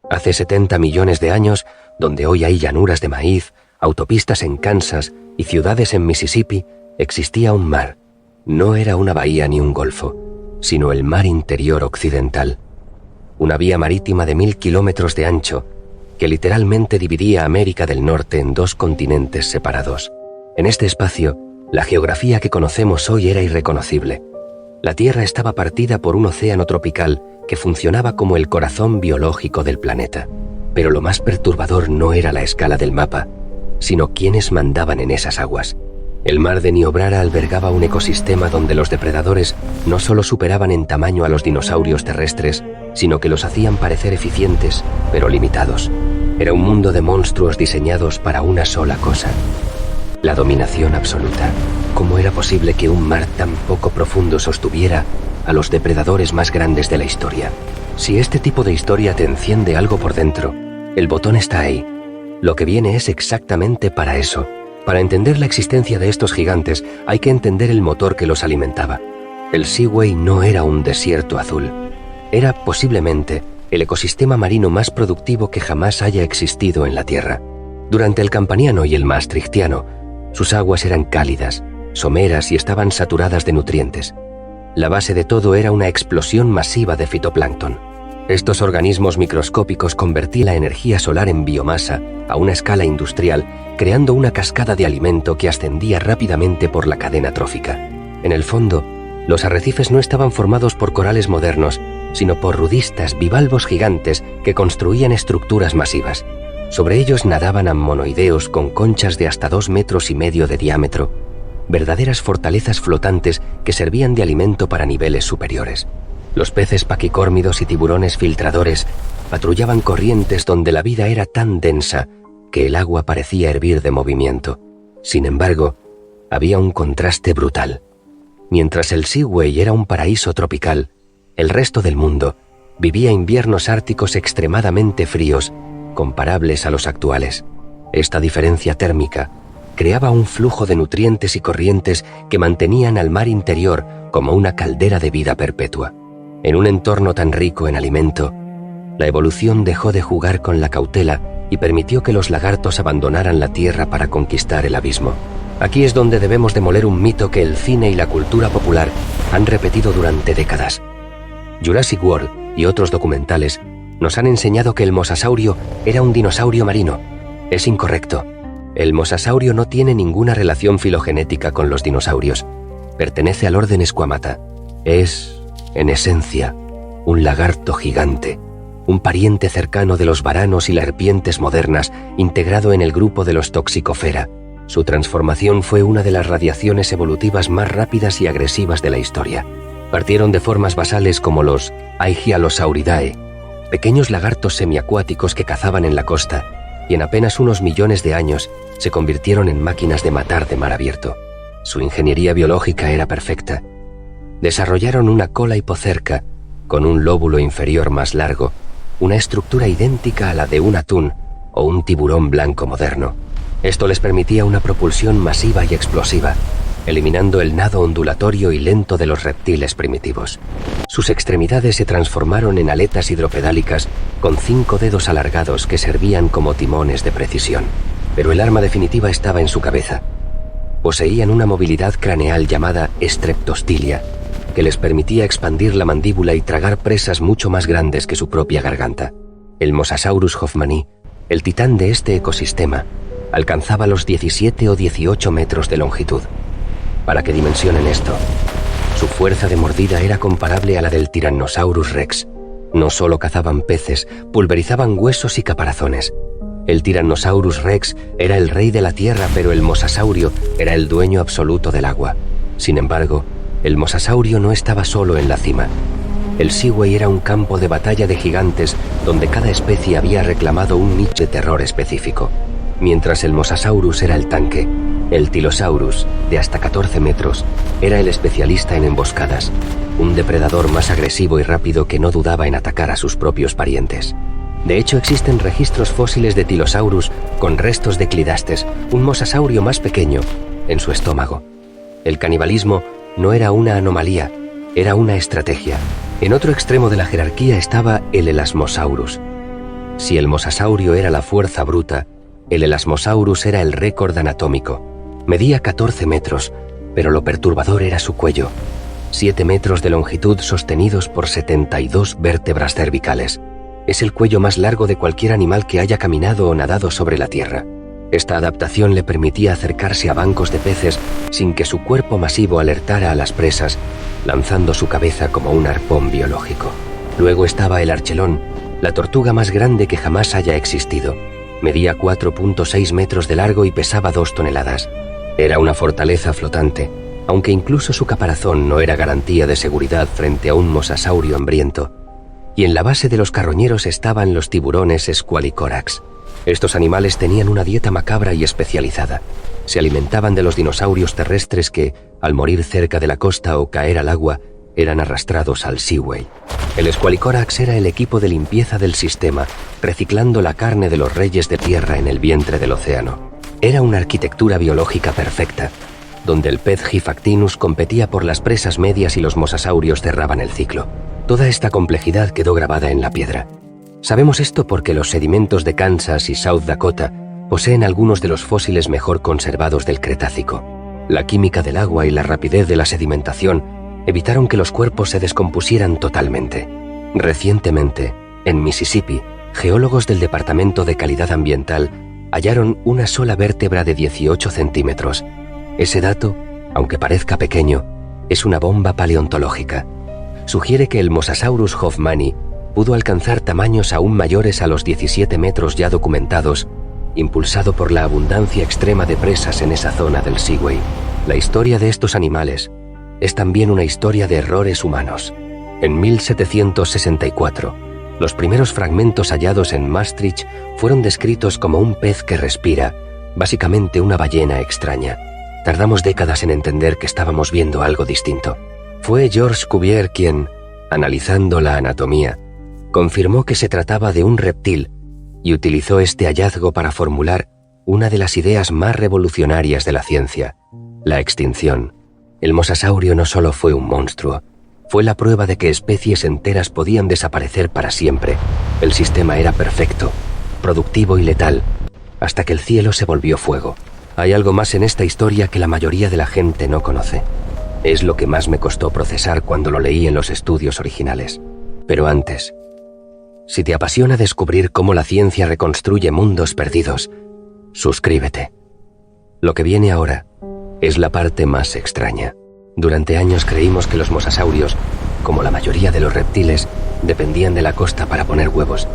Hace 70 millones de años, donde hoy hay llanuras de maíz, autopistas en Kansas y ciudades en Mississippi, existía un mar. No era una bahía ni un golfo, sino el mar interior occidental. Una vía marítima de 1000 kilómetros de ancho que literalmente dividía América del Norte en dos continentes separados. En este espacio, la geografía que conocemos hoy era irreconocible. La Tierra estaba partida por un océano tropical que funcionaba como el corazón biológico del planeta. Pero lo más perturbador no era la escala del mapa, sino quienes mandaban en esas aguas. El mar de Niobrara albergaba un ecosistema donde los depredadores no solo superaban en tamaño a los dinosaurios terrestres, sino que los hacían parecer eficientes, pero limitados. Era un mundo de monstruos diseñados para una sola cosa: la dominación absoluta. ¿Cómo era posible que un mar tan poco profundo sostuviera a los depredadores más grandes de la historia? Si este tipo de historia te enciende algo por dentro, el botón está ahí. Lo que viene es exactamente para eso. Para entender la existencia de estos gigantes, hay que entender el motor que los alimentaba. El Seaway no era un desierto azul. Era posiblemente el ecosistema marino más productivo que jamás haya existido en la Tierra. Durante el Campaniano y el Maastrichtiano, sus aguas eran cálidas, someras y estaban saturadas de nutrientes. La base de todo era una explosión masiva de fitoplancton. Estos organismos microscópicos convertían la energía solar en biomasa a una escala industrial, creando una cascada de alimento que ascendía rápidamente por la cadena trófica. En el fondo, los arrecifes no estaban formados por corales modernos, sino por rudistas bivalvos gigantes que construían estructuras masivas. Sobre ellos nadaban ammonoideos con conchas de hasta 2,5 metros de diámetro, verdaderas fortalezas flotantes que servían de alimento para niveles superiores. Los peces paquicórmidos y tiburones filtradores patrullaban corrientes donde la vida era tan densa que el agua parecía hervir de movimiento. Sin embargo, había un contraste brutal. Mientras el Seaway era un paraíso tropical, el resto del mundo vivía inviernos árticos extremadamente fríos, comparables a los actuales. Esta diferencia térmica creaba un flujo de nutrientes y corrientes que mantenían al mar interior como una caldera de vida perpetua. En un entorno tan rico en alimento, la evolución dejó de jugar con la cautela y permitió que los lagartos abandonaran la Tierra para conquistar el abismo. Aquí es donde debemos demoler un mito que el cine y la cultura popular han repetido durante décadas. Jurassic World y otros documentales nos han enseñado que el mosasaurio era un dinosaurio marino. Es incorrecto. El mosasaurio no tiene ninguna relación filogenética con los dinosaurios. Pertenece al orden Squamata. Es, en esencia, un lagarto gigante, un pariente cercano de los varanos y serpientes modernas, integrado en el grupo de los Toxicofera. Su transformación fue una de las radiaciones evolutivas más rápidas y agresivas de la historia. Partieron de formas basales como los Aigialosauridae, pequeños lagartos semiacuáticos que cazaban en la costa, y en apenas unos millones de años se convirtieron en máquinas de matar de mar abierto. Su ingeniería biológica era perfecta. Desarrollaron una cola hipocerca, con un lóbulo inferior más largo, una estructura idéntica a la de un atún o un tiburón blanco moderno. Esto les permitía una propulsión masiva y explosiva, eliminando el nado ondulatorio y lento de los reptiles primitivos. Sus extremidades se transformaron en aletas hidropedálicas con 5 dedos alargados que servían como timones de precisión. Pero el arma definitiva estaba en su cabeza. Poseían una movilidad craneal llamada streptostilia, que les permitía expandir la mandíbula y tragar presas mucho más grandes que su propia garganta. El Mosasaurus hoffmanni, el titán de este ecosistema, alcanzaba los 17 o 18 metros de longitud. Para que dimensionen esto, su fuerza de mordida era comparable a la del Tyrannosaurus rex. No solo cazaban peces, pulverizaban huesos y caparazones. El Tyrannosaurus rex era el rey de la tierra, pero el mosasaurio era el dueño absoluto del agua. Sin embargo, el mosasaurio no estaba solo en la cima. El Seaway era un campo de batalla de gigantes donde cada especie había reclamado un nicho de terror específico. Mientras el Mosasaurus era el tanque, el Tylosaurus, de hasta 14 metros, era el especialista en emboscadas, un depredador más agresivo y rápido que no dudaba en atacar a sus propios parientes. De hecho, existen registros fósiles de Tylosaurus con restos de Clidastes, un mosasaurio más pequeño, en su estómago. El canibalismo no era una anomalía, era una estrategia. En otro extremo de la jerarquía estaba el Elasmosaurus. Si el mosasaurio era la fuerza bruta, el Elasmosaurus era el récord anatómico. Medía 14 metros, pero lo perturbador era su cuello. 7 metros de longitud sostenidos por 72 vértebras cervicales. Es el cuello más largo de cualquier animal que haya caminado o nadado sobre la Tierra. Esta adaptación le permitía acercarse a bancos de peces sin que su cuerpo masivo alertara a las presas, lanzando su cabeza como un arpón biológico. Luego estaba el archelón, la tortuga más grande que jamás haya existido. Medía 4.6 metros de largo y pesaba 2 toneladas. Era una fortaleza flotante, aunque incluso su caparazón no era garantía de seguridad frente a un mosasaurio hambriento. Y en la base de los carroñeros estaban los tiburones Squalicorax. Estos animales tenían una dieta macabra y especializada. Se alimentaban de los dinosaurios terrestres que, al morir cerca de la costa o caer al agua, eran arrastrados al Seaway. El Squalicorax era el equipo de limpieza del sistema, reciclando la carne de los reyes de tierra en el vientre del océano. Era una arquitectura biológica perfecta, donde el pez Gifactinus competía por las presas medias y los mosasaurios cerraban el ciclo. Toda esta complejidad quedó grabada en la piedra. Sabemos esto porque los sedimentos de Kansas y South Dakota poseen algunos de los fósiles mejor conservados del Cretácico. La química del agua y la rapidez de la sedimentación evitaron que los cuerpos se descompusieran totalmente. Recientemente, en Mississippi, geólogos del Departamento de Calidad Ambiental hallaron una sola vértebra de 18 centímetros. Ese dato, aunque parezca pequeño, es una bomba paleontológica. Sugiere que el Mosasaurus hoffmanni pudo alcanzar tamaños aún mayores a los 17 metros ya documentados, impulsado por la abundancia extrema de presas en esa zona del Seaway. La historia de estos animales es también una historia de errores humanos. En 1764, los primeros fragmentos hallados en Maastricht fueron descritos como un pez que respira, básicamente una ballena extraña. Tardamos décadas en entender que estábamos viendo algo distinto. Fue Georges Cuvier quien, analizando la anatomía, confirmó que se trataba de un reptil y utilizó este hallazgo para formular una de las ideas más revolucionarias de la ciencia, la extinción. El mosasaurio no solo fue un monstruo, fue la prueba de que especies enteras podían desaparecer para siempre. El sistema era perfecto, productivo y letal, hasta que el cielo se volvió fuego. Hay algo más en esta historia que la mayoría de la gente no conoce. Es lo que más me costó procesar cuando lo leí en los estudios originales. Pero antes, si te apasiona descubrir cómo la ciencia reconstruye mundos perdidos, suscríbete. Lo que viene ahora es la parte más extraña. Durante años creímos que los mosasaurios, como la mayoría de los reptiles, dependían de la costa para poner huevos,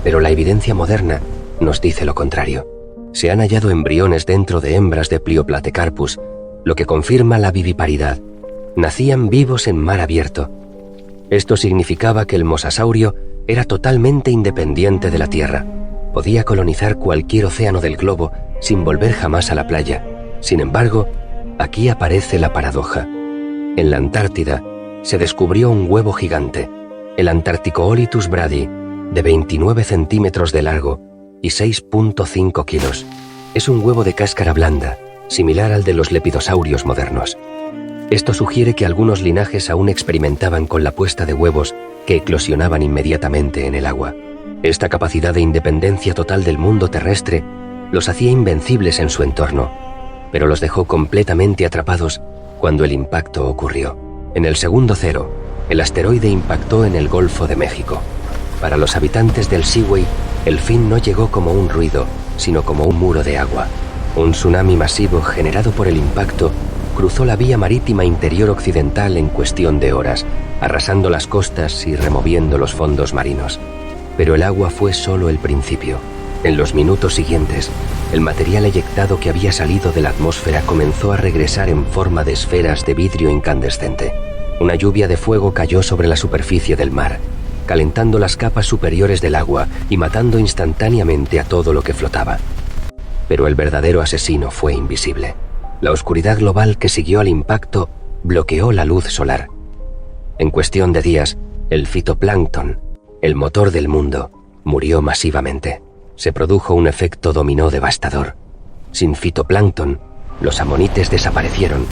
pero la evidencia moderna nos dice lo contrario. Se han hallado embriones dentro de hembras de Plioplatecarpus, lo que confirma la viviparidad. Nacían vivos en mar abierto. Esto significaba que el mosasaurio era totalmente independiente de la Tierra. Podía colonizar cualquier océano del globo sin volver jamás a la playa. Sin embargo, aquí aparece la paradoja. En la Antártida se descubrió un huevo gigante, el Antarcticoolitus brady, de 29 centímetros de largo y 6.5 kilos. Es un huevo de cáscara blanda, similar al de los lepidosaurios modernos. Esto sugiere que algunos linajes aún experimentaban con la puesta de huevos que eclosionaban inmediatamente en el agua. Esta capacidad de independencia total del mundo terrestre los hacía invencibles en su entorno, pero los dejó completamente atrapados cuando el impacto ocurrió. En el segundo cero, el asteroide impactó en el Golfo de México. Para los habitantes del Seaway, el fin no llegó como un ruido, sino como un muro de agua. Un tsunami masivo generado por el impacto cruzó la vía marítima interior occidental en cuestión de horas, arrasando las costas y removiendo los fondos marinos. Pero el agua fue solo el principio. En los minutos siguientes, el material eyectado que había salido de la atmósfera comenzó a regresar en forma de esferas de vidrio incandescente. Una lluvia de fuego cayó sobre la superficie del mar, calentando las capas superiores del agua y matando instantáneamente a todo lo que flotaba. Pero el verdadero asesino fue invisible. La oscuridad global que siguió al impacto bloqueó la luz solar. En cuestión de días, el fitoplancton, el motor del mundo, murió masivamente. Se produjo un efecto dominó devastador. Sin fitoplancton, los amonites desaparecieron.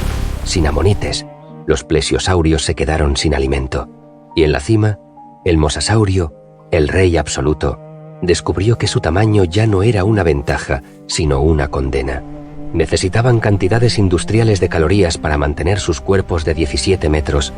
Sin amonites, los plesiosaurios se quedaron sin alimento. Y en la cima, el mosasaurio, el rey absoluto, descubrió que su tamaño ya no era una ventaja, sino una condena. Necesitaban cantidades industriales de calorías para mantener sus cuerpos de 17 metros,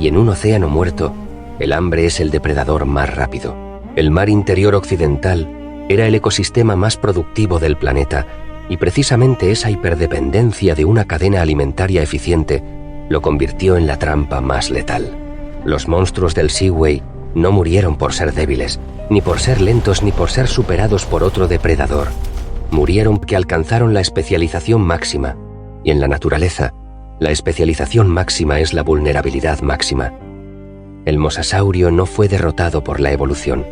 y en un océano muerto, el hambre es el depredador más rápido. El mar interior occidental era el ecosistema más productivo del planeta, y precisamente esa hiperdependencia de una cadena alimentaria eficiente lo convirtió en la trampa más letal. Los monstruos del Seaway no murieron por ser débiles, ni por ser lentos, ni por ser superados por otro depredador. Murieron porque alcanzaron la especialización máxima, y en la naturaleza, la especialización máxima es la vulnerabilidad máxima. El mosasaurio no fue derrotado por la evolución,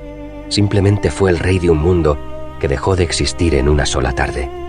simplemente fue el rey de un mundo que dejó de existir en una sola tarde.